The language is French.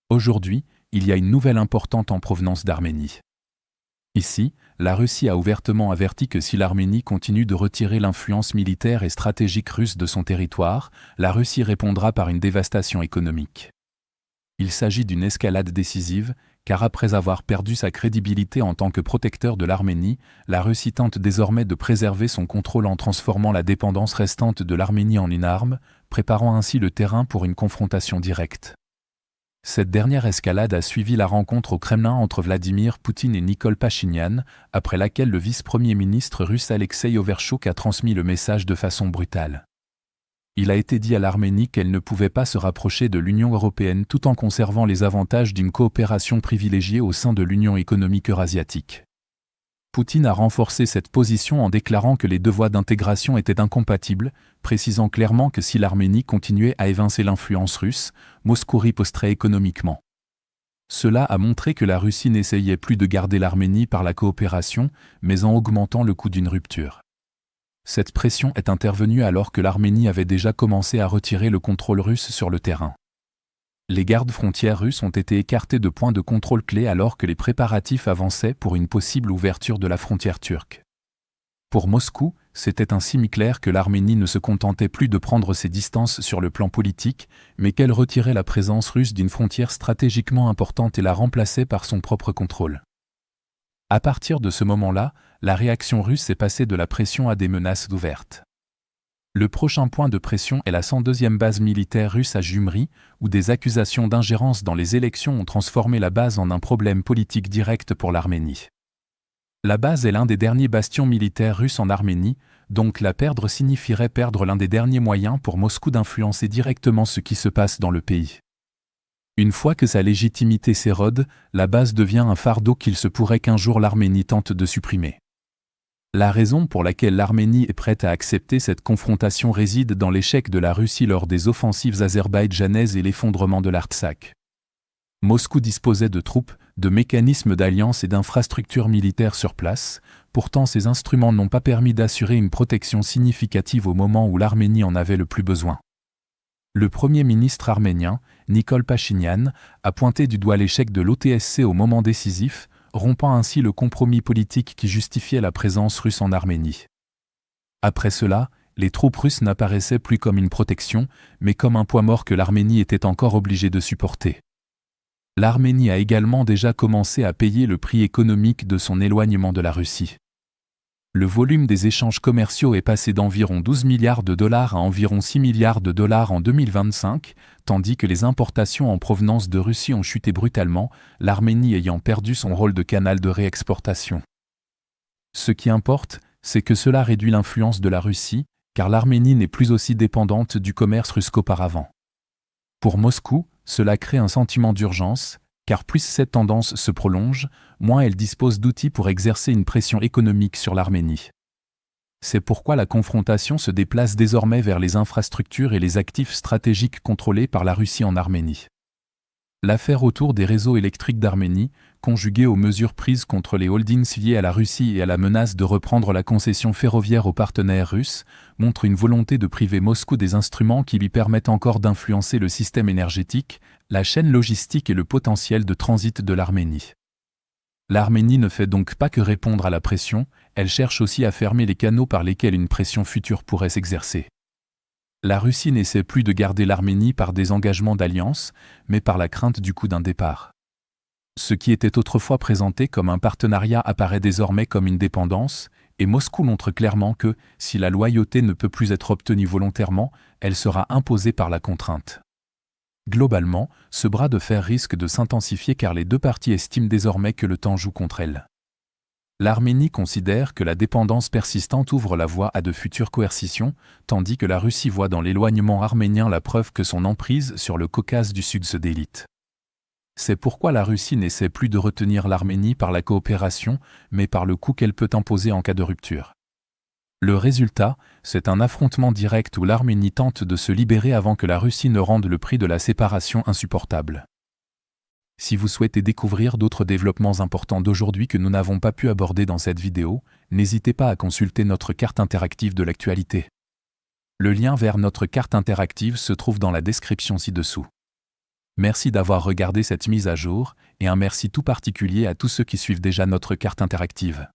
Aujourd'hui, il y a une nouvelle importante en provenance d'Arménie. Ici, la Russie a ouvertement averti que si l'Arménie continue de retirer l'influence militaire et stratégique russe de son territoire, la Russie répondra par une dévastation économique. Il s'agit d'une escalade décisive, car après avoir perdu sa crédibilité en tant que protecteur de l'Arménie, la Russie tente désormais de préserver son contrôle en transformant la dépendance restante de l'Arménie en une arme, préparant ainsi le terrain pour une confrontation directe. Cette dernière escalade a suivi la rencontre au Kremlin entre Vladimir Poutine et Nikol Pachinian, après laquelle le vice-premier ministre russe Alexei Overchuk a transmis le message de façon brutale. Il a été dit à l'Arménie qu'elle ne pouvait pas se rapprocher de l'Union européenne tout en conservant les avantages d'une coopération privilégiée au sein de l'Union économique eurasiatique. Poutine a renforcé cette position en déclarant que les deux voies d'intégration étaient incompatibles, précisant clairement que si l'Arménie continuait à évincer l'influence russe, Moscou riposterait économiquement. Cela a montré que la Russie n'essayait plus de garder l'Arménie par la coopération, mais en augmentant le coût d'une rupture. Cette pression est intervenue alors que l'Arménie avait déjà commencé à retirer le contrôle russe sur le terrain. Les gardes-frontières russes ont été écartés de points de contrôle clés alors que les préparatifs avançaient pour une possible ouverture de la frontière turque. Pour Moscou, c'était ainsi mis clair que l'Arménie ne se contentait plus de prendre ses distances sur le plan politique, mais qu'elle retirait la présence russe d'une frontière stratégiquement importante et la remplaçait par son propre contrôle. À partir de ce moment-là, la réaction russe est passée de la pression à des menaces ouvertes. Le prochain point de pression est la 102e base militaire russe à Jumri, où des accusations d'ingérence dans les élections ont transformé la base en un problème politique direct pour l'Arménie. La base est l'un des derniers bastions militaires russes en Arménie, donc la perdre signifierait perdre l'un des derniers moyens pour Moscou d'influencer directement ce qui se passe dans le pays. Une fois que sa légitimité s'érode, la base devient un fardeau qu'il se pourrait qu'un jour l'Arménie tente de supprimer. La raison pour laquelle l'Arménie est prête à accepter cette confrontation réside dans l'échec de la Russie lors des offensives azerbaïdjanaises et l'effondrement de l'Artsakh. Moscou disposait de troupes, de mécanismes d'alliance et d'infrastructures militaires sur place, pourtant ces instruments n'ont pas permis d'assurer une protection significative au moment où l'Arménie en avait le plus besoin. Le Premier ministre arménien, Nikol Pachinian, a pointé du doigt l'échec de l'OTSC au moment décisif, rompant ainsi le compromis politique qui justifiait la présence russe en Arménie. Après cela, les troupes russes n'apparaissaient plus comme une protection, mais comme un poids mort que l'Arménie était encore obligée de supporter. L'Arménie a également déjà commencé à payer le prix économique de son éloignement de la Russie. Le volume des échanges commerciaux est passé d'environ 12 milliards de dollars à environ 6 milliards de dollars en 2025, tandis que les importations en provenance de Russie ont chuté brutalement, l'Arménie ayant perdu son rôle de canal de réexportation. Ce qui importe, c'est que cela réduit l'influence de la Russie, car l'Arménie n'est plus aussi dépendante du commerce russe qu'auparavant. Pour Moscou, cela crée un sentiment d'urgence, car plus cette tendance se prolonge, moins elle dispose d'outils pour exercer une pression économique sur l'Arménie. C'est pourquoi la confrontation se déplace désormais vers les infrastructures et les actifs stratégiques contrôlés par la Russie en Arménie. L'affaire autour des réseaux électriques d'Arménie, conjuguée aux mesures prises contre les holdings liés à la Russie et à la menace de reprendre la concession ferroviaire aux partenaires russes, montre une volonté de priver Moscou des instruments qui lui permettent encore d'influencer le système énergétique, la chaîne logistique et le potentiel de transit de l'Arménie. L'Arménie ne fait donc pas que répondre à la pression, elle cherche aussi à fermer les canaux par lesquels une pression future pourrait s'exercer. La Russie n'essaie plus de garder l'Arménie par des engagements d'alliance, mais par la crainte du coup d'un départ. Ce qui était autrefois présenté comme un partenariat apparaît désormais comme une dépendance, et Moscou montre clairement que, si la loyauté ne peut plus être obtenue volontairement, elle sera imposée par la contrainte. Globalement, ce bras de fer risque de s'intensifier car les deux parties estiment désormais que le temps joue contre elles. L'Arménie considère que la dépendance persistante ouvre la voie à de futures coercitions, tandis que la Russie voit dans l'éloignement arménien la preuve que son emprise sur le Caucase du Sud se délite. C'est pourquoi la Russie n'essaie plus de retenir l'Arménie par la coopération, mais par le coût qu'elle peut imposer en cas de rupture. Le résultat, c'est un affrontement direct où l'Arménie tente de se libérer avant que la Russie ne rende le prix de la séparation insupportable. Si vous souhaitez découvrir d'autres développements importants d'aujourd'hui que nous n'avons pas pu aborder dans cette vidéo, n'hésitez pas à consulter notre carte interactive de l'actualité. Le lien vers notre carte interactive se trouve dans la description ci-dessous. Merci d'avoir regardé cette mise à jour, et un merci tout particulier à tous ceux qui suivent déjà notre carte interactive.